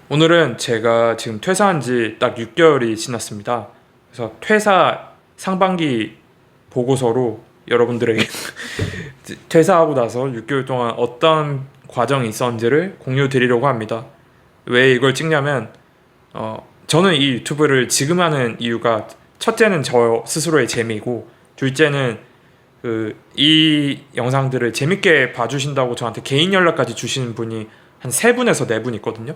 오늘은 제가 지금 퇴사한 지 딱 6개월이 지났습니다. 그래서 퇴사 상반기 보고서로 여러분들에게 퇴사하고 나서 6개월 동안 어떤 과정이 있었는지를 공유 드리려고 합니다. 왜 이걸 찍냐면 저는 이 유튜브를 지금 하는 이유가 첫째는 저 스스로의 재미고, 둘째는 이 영상들을 재밌게 봐주신다고 저한테 개인 연락까지 주시는 분이 한 3분에서 4분 있거든요.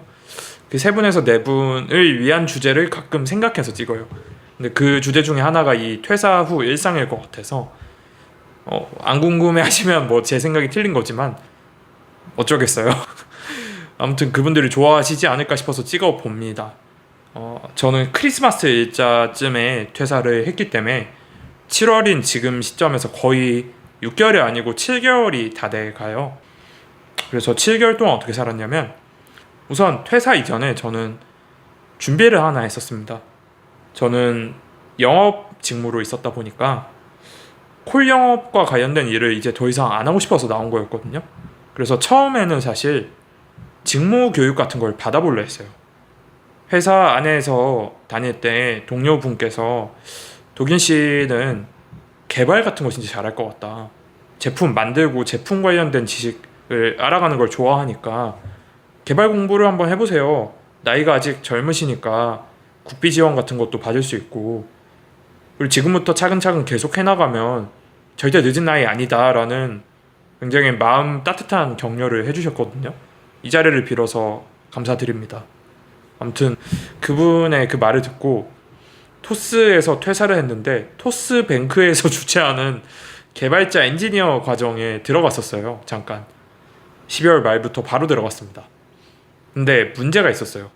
그 3분에서 4분을 위한 주제를 가끔 생각해서 찍어요. 근데 그 주제 중에 하나가 이 퇴사 후 일상일 것 같아서 안 궁금해 하시면 뭐 제 생각이 틀린 거지만 어쩌겠어요. 아무튼 그분들이 좋아하시지 않을까 싶어서 찍어 봅니다. 저는 크리스마스 일자쯤에 퇴사를 했기 때문에 7월인 지금 시점에서 거의 6개월이 아니고 7개월이 다 돼가요. 그래서 7개월 동안 어떻게 살았냐면, 우선 퇴사 이전에 저는 준비를 하나 했었습니다. 저는 영업 직무로 있었다 보니까 콜 영업과 관련된 일을 이제 더 이상 안 하고 싶어서 나온 거였거든요. 그래서 처음에는 사실 직무 교육 같은 걸 받아보려 했어요. 회사 안에서 다닐 때 동료분께서 도긴 씨는 개발 같은 거 진짜 잘할 것 같다. 제품 만들고 제품 관련된 지식을 알아가는 걸 좋아하니까 개발 공부를 한번 해보세요. 나이가 아직 젊으시니까 국비 지원 같은 것도 받을 수 있고, 그리고 지금부터 차근차근 계속 해나가면 절대 늦은 나이 아니다라는 굉장히 마음 따뜻한 격려를 해주셨거든요. 이 자리를 빌어서 감사드립니다. 아무튼 그분의 그 말을 듣고 토스에서 퇴사를 했는데, 토스뱅크에서 주최하는 개발자 엔지니어 과정에 들어갔었어요. 잠깐 12월 말부터 바로 들어갔습니다. 근데 문제가 있었어요.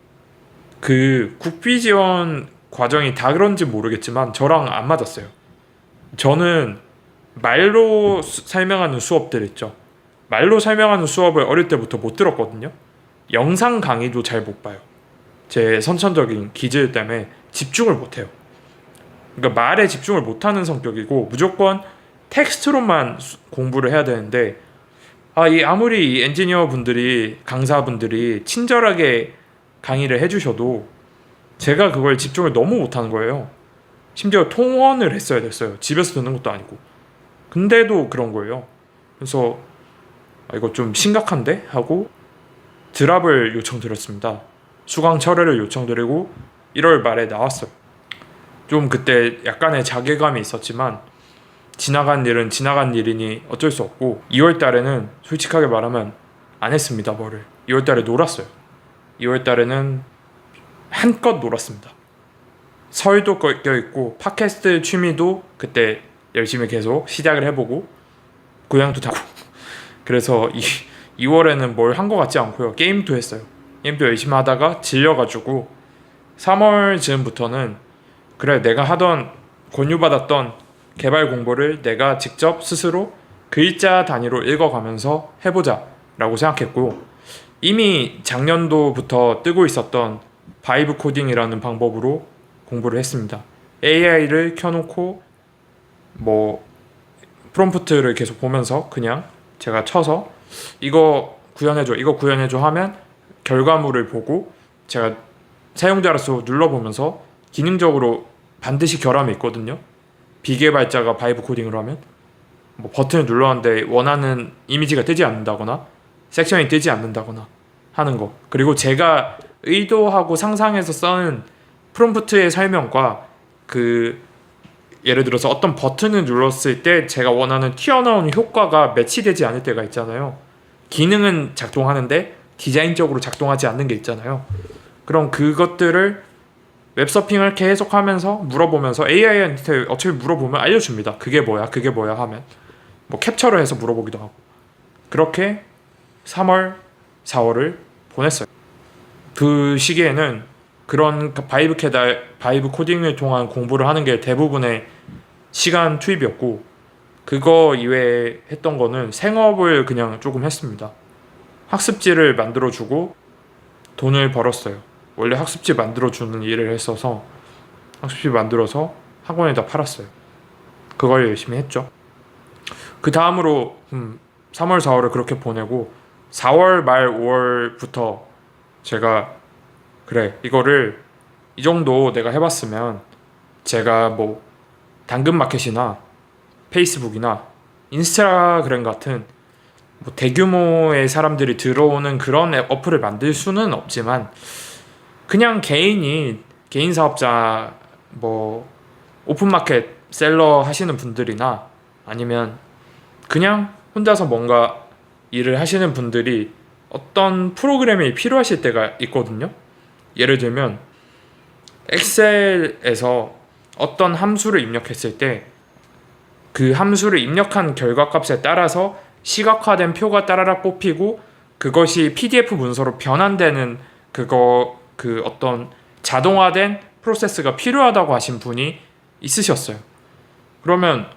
그 국비 지원 과정이 다 그런지 모르겠지만 저랑 안 맞았어요. 저는 말로 설명하는 수업들 있죠. 말로 설명하는 수업을 어릴 때부터 못 들었거든요. 영상 강의도 잘 못 봐요. 제 선천적인 기질 때문에 집중을 못 해요. 그러니까 말에 집중을 못 하는 성격이고 무조건 텍스트로만 공부를 해야 되는데, 아무리 이 엔지니어 분들이, 강사분들이 친절하게 강의를 해주셔도 제가 그걸 집중을 너무 못하는 거예요. 심지어 통원을 했어야 됐어요. 집에서 듣는 것도 아니고. 근데도 그런 거예요. 그래서 이거 좀 심각한데? 하고 드랍을 요청드렸습니다. 수강 철회를 요청드리고 1월 말에 나왔어요. 좀 그때 약간의 자괴감이 있었지만 지나간 일은 지나간 일이니 어쩔 수 없고, 2월 달에는 솔직하게 말하면 안 했습니다. 뭐를 2월 달에 놀았어요. 2월 달에는 한껏 놀았습니다. 설도 껴있고 팟캐스트 취미도 그때 열심히 계속 시작을 해보고 고향도 다고 그래서 2월에는 뭘 한 것 같지 않고요. 게임도 했어요. 게임도 열심히 하다가 질려가지고 3월 즈음부터는 그래, 내가 하던 권유받았던 개발 공부를 내가 직접 스스로 글자 단위로 읽어가면서 해보자 라고 생각했고, 이미 작년도부터 뜨고 있었던 바이브 코딩이라는 방법으로 공부를 했습니다. AI를 켜놓고 뭐 프롬프트를 계속 보면서 그냥 제가 쳐서 이거 구현해줘, 이거 구현해줘 하면 결과물을 보고 제가 사용자로서 눌러보면서 기능적으로 반드시 결함이 있거든요. 비개발자가 바이브 코딩을 하면 뭐 버튼을 눌렀는데 원하는 이미지가 뜨지 않는다거나 섹션이 뜨지 않는다거나 하는 거, 그리고 제가 의도하고 상상해서 써는 프롬프트의 설명과 예를 들어서 어떤 버튼을 눌렀을 때 제가 원하는 튀어나오는 효과가 매치되지 않을 때가 있잖아요. 기능은 작동하는데 디자인적으로 작동하지 않는 게 있잖아요. 그럼 그것들을 웹서핑을 계속하면서 물어보면서 AI한테 어차피 물어보면 알려줍니다. 그게 뭐야 하면 뭐 캡처를 해서 물어보기도 하고, 그렇게 3월 4월을 보냈어요. 그 시기에는 그런 바이브 코딩을 통한 공부를 하는 게 대부분의 시간 투입이었고, 그거 이외에 했던 거는 생업을 그냥 조금 했습니다. 학습지를 만들어주고 돈을 벌었어요. 원래 학습지 만들어주는 일을 했어서 학습지 만들어서 학원에다 팔았어요. 그걸 열심히 했죠. 그 다음으로 3월 4월을 그렇게 보내고 4월 말 5월부터 제가 그래, 이거를 이 정도 내가 해봤으면 제가 뭐 당근마켓이나 페이스북이나 인스타그램 같은 뭐 대규모의 사람들이 들어오는 그런 어플을 만들 수는 없지만 그냥 개인 사업자 뭐 오픈마켓 셀러 하시는 분들이나 아니면 그냥 혼자서 뭔가 일을 하시는 분들이 어떤 프로그램이 필요하실 때가 있거든요. 예를 들면 엑셀에서 어떤 함수를 입력했을 때 그 함수를 입력한 결과값에 따라서 시각화된 표가 따라락 뽑히고 그것이 PDF 문서로 변환되는 그 어떤 자동화된 프로세스가 필요하다고 하신 분이 있으셨어요. 그러면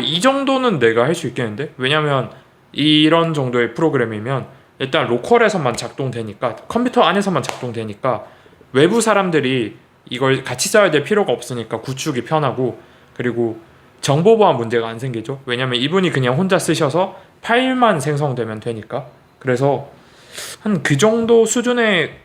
이 정도는 내가 할 수 있겠는데? 왜냐면 이런 정도의 프로그램이면 일단 로컬에서만 작동되니까 컴퓨터 안에서만 작동되니까 외부 사람들이 이걸 같이 써야 될 필요가 없으니까 구축이 편하고 그리고 정보 보안 문제가 안 생기죠. 왜냐면 이분이 그냥 혼자 쓰셔서 파일만 생성되면 되니까. 그래서 한 그 정도 수준의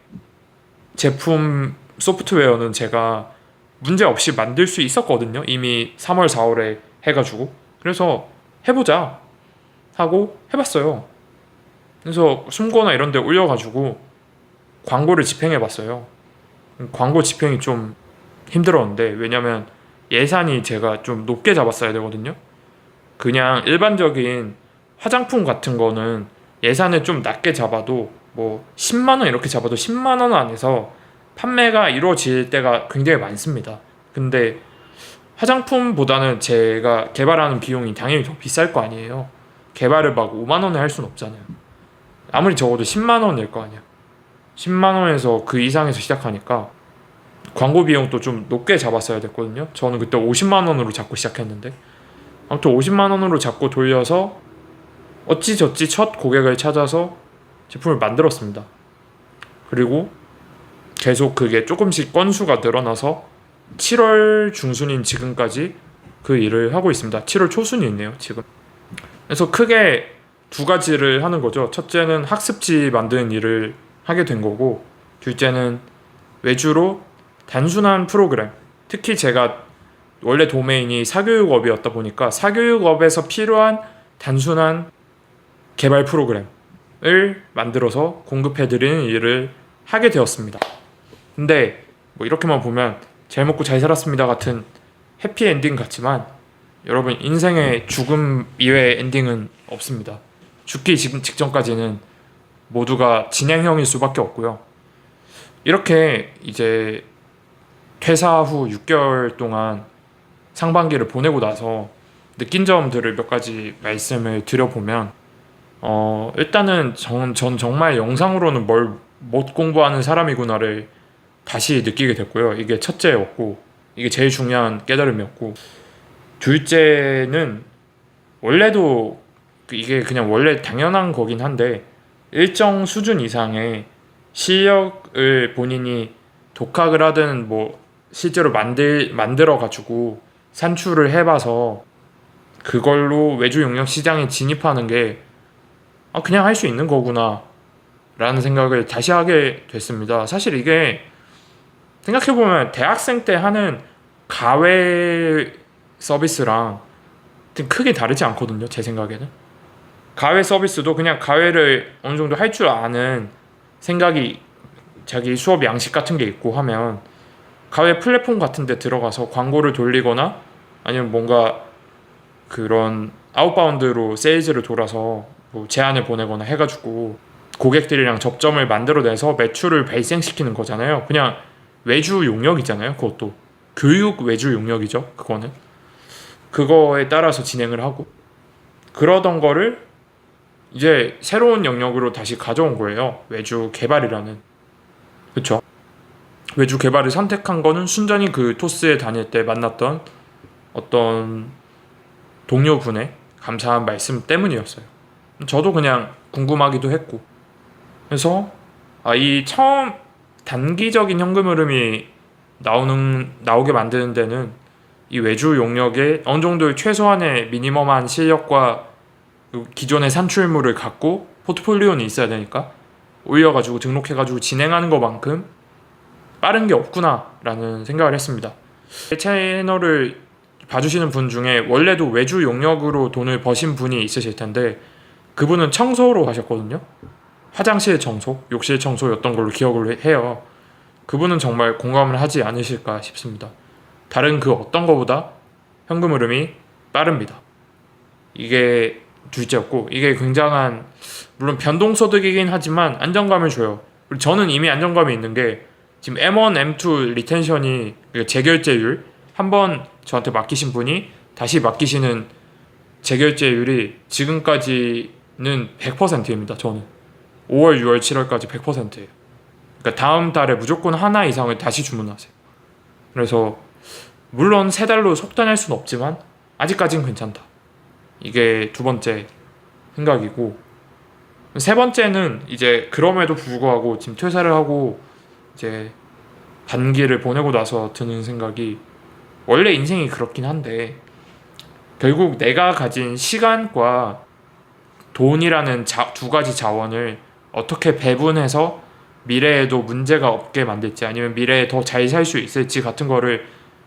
제품 소프트웨어는 제가 문제 없이 만들 수 있었거든요. 이미 3월, 4월에 해가지고. 그래서 해보자 하고 해봤어요. 그래서 숨고나 이런 데 올려가지고 광고를 집행해봤어요. 광고 집행이 좀 힘들었는데 왜냐면 예산이 제가 좀 높게 잡았어야 되거든요. 그냥 일반적인 화장품 같은 거는 예산을 좀 낮게 잡아도 뭐 10만 원 이렇게 잡아도 10만 원 안에서 판매가 이루어질 때가 굉장히 많습니다. 근데 화장품보다는 제가 개발하는 비용이 당연히 더 비쌀 거 아니에요. 개발을 막 5만 원에 할 수는 없잖아요. 아무리 적어도 10만 원일 거 아니야. 10만 원에서 그 이상에서 시작하니까 광고 비용도 좀 높게 잡았어야 됐거든요. 저는 그때 50만 원으로 잡고 시작했는데 아무튼 50만 원으로 잡고 돌려서 어찌저찌 첫 고객을 찾아서 제품을 만들었습니다. 그리고 계속 그게 조금씩 건수가 늘어나서 7월 중순인 지금까지 그 일을 하고 있습니다. 7월 초순이 있네요, 지금. 그래서 크게 두 가지를 하는 거죠. 첫째는 학습지 만드는 일을 하게 된 거고, 둘째는 외주로 단순한 프로그램, 특히 제가 원래 도메인이 사교육업이었다 보니까 사교육업에서 필요한 단순한 개발 프로그램을 만들어서 공급해드리는 일을 하게 되었습니다. 근데 뭐 이렇게만 보면 잘 먹고 잘 살았습니다 같은 해피엔딩 같지만 여러분 인생의 죽음 이외의 엔딩은 없습니다. 죽기 직전까지는 모두가 진행형일 수밖에 없고요. 이렇게 이제 퇴사 후 6개월 동안 상반기를 보내고 나서 느낀 점들을 몇 가지 말씀을 드려보면 일단은 전 정말 영상으로는 뭘 못 공부하는 사람이구나를 다시 느끼게 됐고요. 이게 첫째였고 이게 제일 중요한 깨달음이었고, 둘째는 원래도 이게 그냥 원래 당연한 거긴 한데 일정 수준 이상의 실력을 본인이 독학을 하든 뭐 실제로 만들어 가지고 산출을 해봐서 그걸로 외주 용역 시장에 진입하는 게 그냥 할 수 있는 거구나 라는 생각을 다시 하게 됐습니다. 사실 이게 생각해보면 대학생 때 하는 가외 서비스랑 크게 다르지 않거든요. 제 생각에는 가외 서비스도 그냥 가외를 어느 정도 할 줄 아는 생각이 자기 수업 양식 같은 게 있고 하면 가외 플랫폼 같은 데 들어가서 광고를 돌리거나 아니면 뭔가 그런 아웃바운드로 세일즈를 돌아서 뭐 제안을 보내거나 해가지고 고객들이랑 접점을 만들어내서 매출을 발생시키는 거잖아요. 그냥 외주 용역이잖아요. 그것도 교육 외주 용역이죠. 그거는 그거에 따라서 진행을 하고 그러던 거를 이제 새로운 영역으로 다시 가져온 거예요. 외주 개발이라는. 그쵸? 외주 개발을 선택한 거는 순전히 그 토스에 다닐 때 만났던 어떤 동료분의 감사한 말씀 때문이었어요. 저도 그냥 궁금하기도 했고, 그래서 이 처음 단기적인 현금 흐름이 나오게 만드는 데는 이 외주 용역에 어느 정도의 최소한의 미니멈한 실력과 기존의 산출물을 갖고 포트폴리오는 있어야 되니까 올려가지고 등록해가지고 진행하는 것만큼 빠른 게 없구나라는 생각을 했습니다. 제 채널을 봐주시는 분 중에 원래도 외주 용역으로 돈을 버신 분이 있으실 텐데 그분은 청소로 하셨거든요. 화장실 청소, 욕실 청소였던 걸로 기억을 해요. 그분은 정말 공감을 하지 않으실까 싶습니다. 다른 그 어떤 거보다 현금 흐름이 빠릅니다. 이게 둘째였고, 이게 굉장한, 물론 변동소득이긴 하지만 안정감을 줘요. 그리고 저는 이미 안정감이 있는 게 지금 M1, M2 리텐션이 재결제율, 한번 저한테 맡기신 분이 다시 맡기시는 재결제율이 지금까지는 100%입니다. 저는 5월, 6월, 7월까지 100%예요. 그러니까 다음 달에 무조건 하나 이상을 다시 주문하세요. 그래서 물론 세 달로 속단할 수는 없지만 아직까지는 괜찮다. 이게 두 번째 생각이고, 세 번째는 이제 그럼에도 불구하고 지금 퇴사를 하고 이제 반기를 보내고 나서 드는 생각이, 원래 인생이 그렇긴 한데 결국 내가 가진 시간과 돈이라는 두 가지 자원을 어떻게 배분해서 미래에도 문제가 없게 만들지, 아니면 미래에 더 잘 살 수 있을지 같은 거를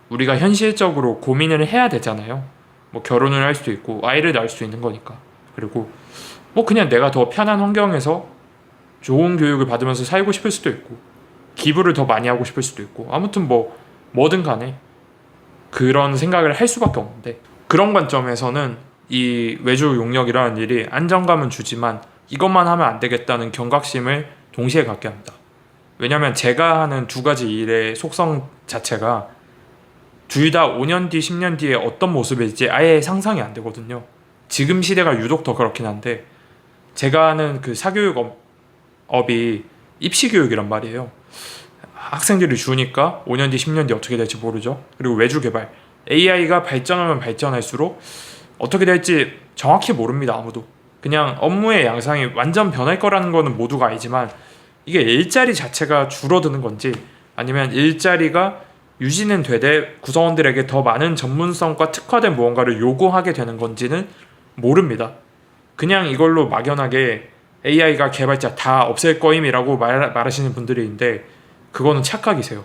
우리가 현실적으로 고민을 해야 되잖아요. 뭐 결혼을 할 수도 있고 아이를 낳을 수도 있는 거니까. 그리고 뭐 그냥 내가 더 편한 환경에서 좋은 교육을 받으면서 살고 싶을 수도 있고, 기부를 더 많이 하고 싶을 수도 있고, 아무튼 뭐든 간에 그런 생각을 할 수밖에 없는데, 그런 관점에서는 이 외주 용역이라는 일이 안정감은 주지만 이것만 하면 안 되겠다는 경각심을 동시에 갖게 합니다. 왜냐면 제가 하는 두 가지 일의 속성 자체가 둘 다 5년 뒤, 10년 뒤에 어떤 모습일지 아예 상상이 안 되거든요. 지금 시대가 유독 더 그렇긴 한데, 제가 하는 그 사교육업이 입시교육이란 말이에요. 학생들이 주니까 5년 뒤, 10년 뒤 어떻게 될지 모르죠. 그리고 외주 개발, AI가 발전하면 발전할수록 어떻게 될지 정확히 모릅니다. 아무도. 그냥 업무의 양상이 완전 변할 거라는 거는 모두가 알지만, 이게 일자리 자체가 줄어드는 건지 아니면 일자리가 유지는 되되 구성원들에게 더 많은 전문성과 특화된 무언가를 요구하게 되는 건지는 모릅니다. 그냥 이걸로 막연하게 AI가 개발자 다 없앨 거임이라고 말하시는 분들이 있는데, 그거는 착각이세요.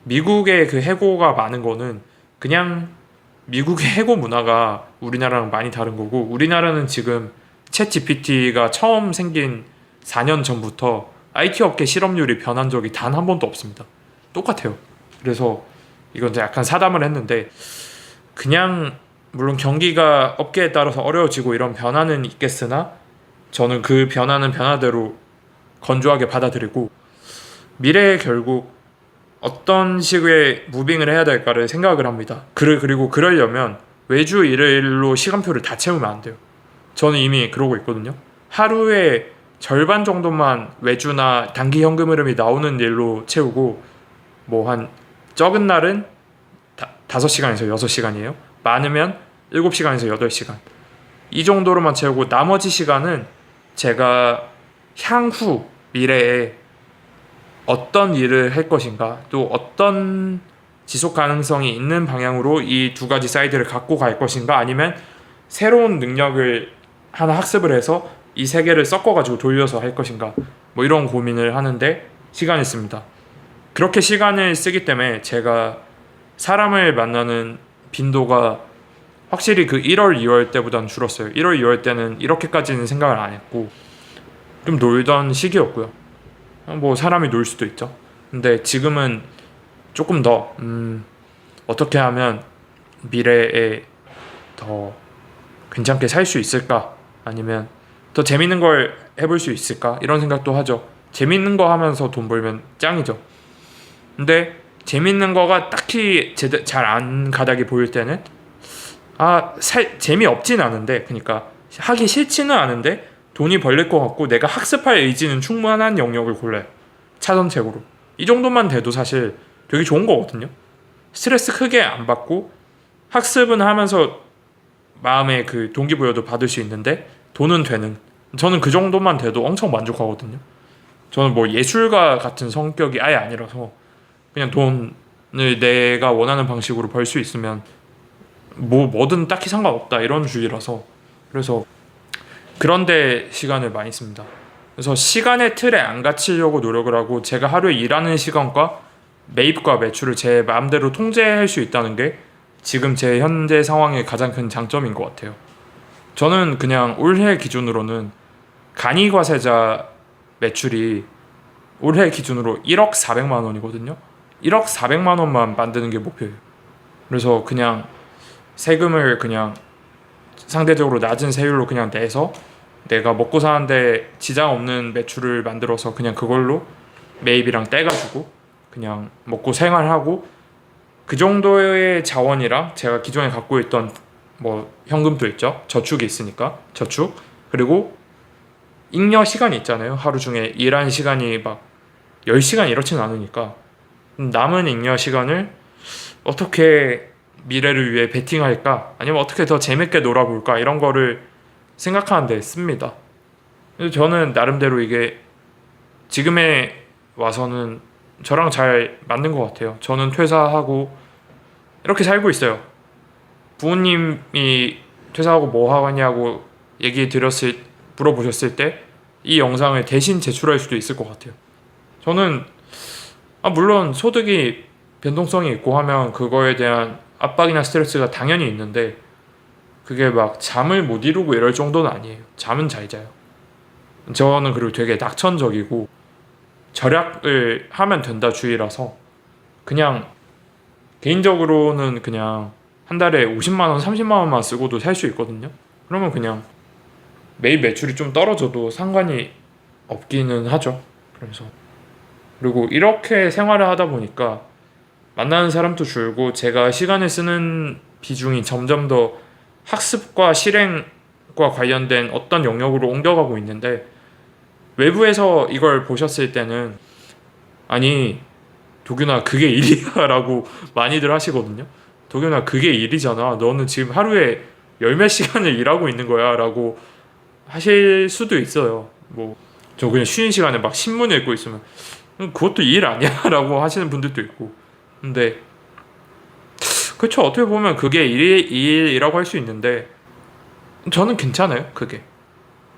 미국의 그 해고가 많은 거는 그냥 미국의 해고 문화가 우리나라랑 많이 다른 거고, 우리나라는 지금 챗 GPT가 처음 생긴 4년 전부터 IT 업계 실업률이 변한 적이 단 한 번도 없습니다. 똑같아요. 그래서 이건 이제 약간 사담을 했는데, 그냥 물론 경기가 업계에 따라서 어려워지고 이런 변화는 있겠으나 저는 그 변화는 변화대로 건조하게 받아들이고, 미래에 결국 어떤 식의 무빙을 해야 될까를 생각을 합니다. 그리고 그러려면 외주 일로 시간표를 다 채우면 안 돼요. 저는 이미 그러고 있거든요. 하루에 절반 정도만 외주나 단기 현금 흐름이 나오는 일로 채우고, 뭐 한 적은 날은 5시간에서 6시간이에요. 많으면 7시간에서 8시간. 이 정도로만 채우고, 나머지 시간은 제가 향후 미래에 어떤 일을 할 것인가, 또 어떤 지속 가능성이 있는 방향으로 이 두 가지 사이드를 갖고 갈 것인가, 아니면 새로운 능력을 하나 학습을 해서 이 세 개를 섞어가지고 돌려서 할 것인가, 뭐 이런 고민을 하는데 시간이 씁니다. 그렇게 시간을 쓰기 때문에 제가 사람을 만나는 빈도가 확실히 그 1월, 2월 때보다는 줄었어요. 1월, 2월 때는 이렇게까지는 생각을 안 했고 좀 놀던 시기였고요. 뭐 사람이 놀 수도 있죠. 근데 지금은 조금 더 어떻게 하면 미래에 더 괜찮게 살 수 있을까, 아니면 더 재밌는 걸 해볼 수 있을까, 이런 생각도 하죠. 재밌는 거 하면서 돈 벌면 짱이죠. 근데 재밌는 거가 딱히 잘 안 가닥이 보일 때는 재미없진 않은데, 그러니까 하기 싫지는 않은데 돈이 벌릴 것 같고 내가 학습할 의지는 충분한 영역을 골라요. 차선책으로. 이 정도만 돼도 사실 되게 좋은 거거든요. 스트레스 크게 안 받고 학습은 하면서 마음의 그 동기부여도 받을 수 있는데 돈은 되는, 저는 그 정도만 돼도 엄청 만족하거든요. 저는 뭐 예술가 같은 성격이 아예 아니라서 그냥 돈을 내가 원하는 방식으로 벌 수 있으면 뭐든 딱히 상관없다 이런 주의라서, 그래서 그런데 시간을 많이 씁니다. 그래서 시간의 틀에 안 갇히려고 노력을 하고, 제가 하루에 일하는 시간과 매입과 매출을 제 마음대로 통제할 수 있다는 게 지금 제 현재 상황의 가장 큰 장점인 것 같아요. 저는 그냥 올해 기준으로는 간이과세자 매출이 올해 기준으로 1억 400만 원이거든요. 1억 400만 원만 만드는 게 목표예요. 그래서 그냥 세금을 그냥 상대적으로 낮은 세율로 그냥 내서 내가 먹고 사는데 지장 없는 매출을 만들어서 그냥 그걸로 매입이랑 떼가지고 그냥 먹고 생활하고, 그 정도의 자원이랑 제가 기존에 갖고 있던 뭐 현금도 있죠. 저축이 있으니까 저축, 그리고 잉여 시간이 있잖아요. 하루 중에 일한 시간이 막 10시간 이렇지는 않으니까 남은 잉여 시간을 어떻게 미래를 위해 베팅할까, 아니면 어떻게 더 재밌게 놀아볼까, 이런 거를 생각하는데 씁니다. 그래서 저는 나름대로 이게 지금에 와서는 저랑 잘 맞는 것 같아요. 저는 퇴사하고 이렇게 살고 있어요. 부모님이 퇴사하고 뭐 하냐고 물어보셨을 때 이 영상을 대신 제출할 수도 있을 것 같아요. 저는 물론 소득이 변동성이 있고 하면 그거에 대한 압박이나 스트레스가 당연히 있는데, 그게 막 잠을 못 이루고 이럴 정도는 아니에요. 잠은 잘 자요. 저는 그리고 되게 낙천적이고 절약을 하면 된다 주의라서 그냥 개인적으로는 그냥 한 달에 50만 원, 30만 원만 쓰고도 살 수 있거든요. 그러면 그냥 매일 매출이 좀 떨어져도 상관이 없기는 하죠. 그래서 그리고 이렇게 생활을 하다 보니까 만나는 사람도 줄고 제가 시간을 쓰는 비중이 점점 더 학습과 실행과 관련된 어떤 영역으로 옮겨가고 있는데, 외부에서 이걸 보셨을 때는 아니 도균아 그게 일이야 라고 많이들 하시거든요. 도균아 그게 일이잖아, 너는 지금 하루에 열 몇 시간을 일하고 있는 거야 라고 하실 수도 있어요. 뭐 저 그냥 쉬는 시간에 막 신문 읽고 있으면 그것도 일 아니야 라고 하시는 분들도 있고. 근데 그쵸, 어떻게 보면 그게 일이라고 할 수 있는데 저는 괜찮아요 그게.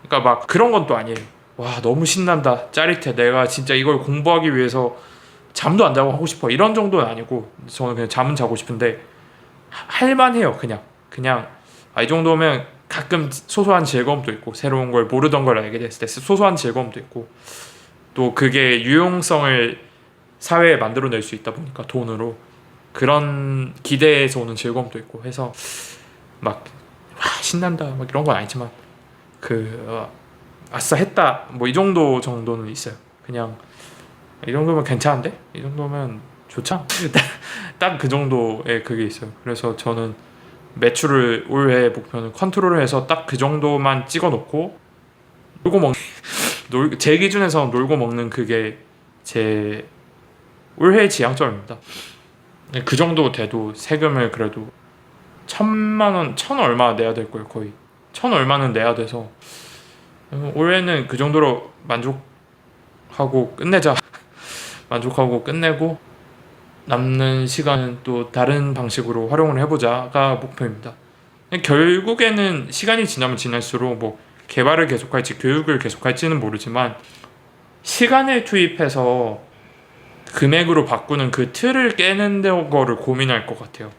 그러니까 막 그런 건 또 아니에요. 와 너무 신난다, 짜릿해, 내가 진짜 이걸 공부하기 위해서 잠도 안 자고 하고 싶어, 이런 정도는 아니고 저는 그냥 잠은 자고 싶은데 할만해요. 그냥 이 정도면 가끔 소소한 즐거움도 있고, 새로운 걸 모르던 걸 알게 됐을 때 소소한 즐거움도 있고, 또 그게 유용성을 사회에 만들어낼 수 있다 보니까 돈으로 그런 기대에서 오는 즐거움도 있고 해서 막 신난다 막 이런 건 아니지만 아싸 했다 뭐 이 정도는 있어요. 그냥 이 정도면 괜찮은데? 이 정도면 좋죠? 딱 그 정도의 그게 있어요. 그래서 저는 매출을 올해 목표는 컨트롤을 해서 딱 그 정도만 찍어 놓고 제 기준에서 놀고 먹는 그게 제 올해 지향점입니다. 그 정도 돼도 세금을 그래도 1,000만 원, 1,000 얼마 내야 될 거예요. 거의 1,000 얼마는 내야 돼서 올해는 그 정도로 만족하고 끝내자. 만족하고 끝내고 남는 시간은 또 다른 방식으로 활용을 해보자가 목표입니다. 결국에는 시간이 지나면 지날수록 뭐 개발을 계속할지 교육을 계속할지는 모르지만 시간을 투입해서 금액으로 바꾸는 그 틀을 깨는 거를 고민할 것 같아요.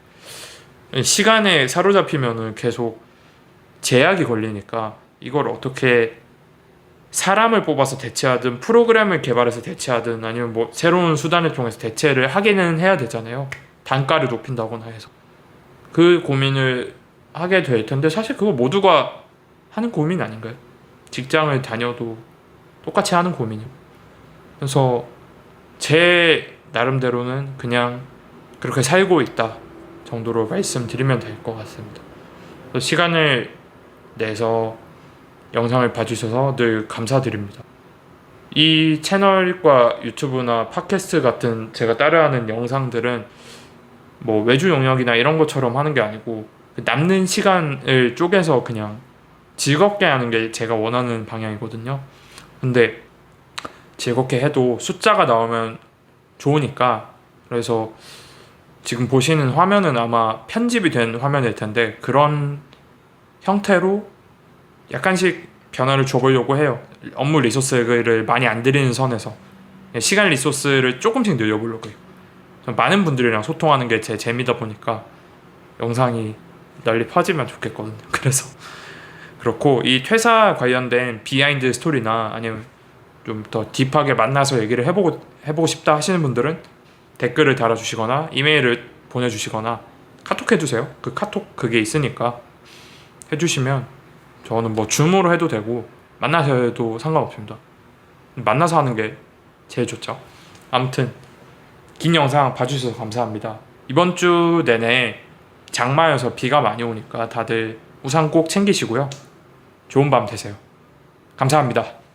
시간에 사로잡히면은 계속 제약이 걸리니까 이걸 어떻게 사람을 뽑아서 대체하든 프로그램을 개발해서 대체하든 아니면 뭐 새로운 수단을 통해서 대체를 하기는 해야 되잖아요. 단가를 높인다거나 해서 그 고민을 하게 될 텐데, 사실 그거 모두가 하는 고민 아닌가요? 직장을 다녀도 똑같이 하는 고민이고. 그래서 제 나름대로는 그냥 그렇게 살고 있다 정도로 말씀드리면 될 것 같습니다. 시간을 내서 영상을 봐주셔서 늘 감사드립니다. 이 채널과 유튜브나 팟캐스트 같은 제가 따라하는 영상들은 뭐 외주 영역이나 이런 것처럼 하는 게 아니고 남는 시간을 쪼개서 그냥 즐겁게 하는 게 제가 원하는 방향이거든요. 근데 즐겁게 해도 숫자가 나오면 좋으니까, 그래서 지금 보시는 화면은 아마 편집이 된 화면일 텐데 그런 형태로 약간씩 변화를 줘보려고 해요. 업무 리소스를 많이 안 들이는 선에서 시간 리소스를 조금씩 늘려보려고 해요. 많은 분들이랑 소통하는 게 제 재미다 보니까 영상이 널리 퍼지면 좋겠거든요. 그래서 그렇고, 이 퇴사 관련된 비하인드 스토리나 아니면 좀 더 딥하게 만나서 얘기를 해보고 싶다 하시는 분들은 댓글을 달아주시거나 이메일을 보내주시거나 카톡 해주세요. 그 카톡 그게 있으니까 해주시면 저는 뭐 줌으로 해도 되고 만나서 해도 상관없습니다. 만나서 하는 게 제일 좋죠. 아무튼 긴 영상 봐주셔서 감사합니다. 이번 주 내내 장마여서 비가 많이 오니까 다들 우산 꼭 챙기시고요. 좋은 밤 되세요. 감사합니다.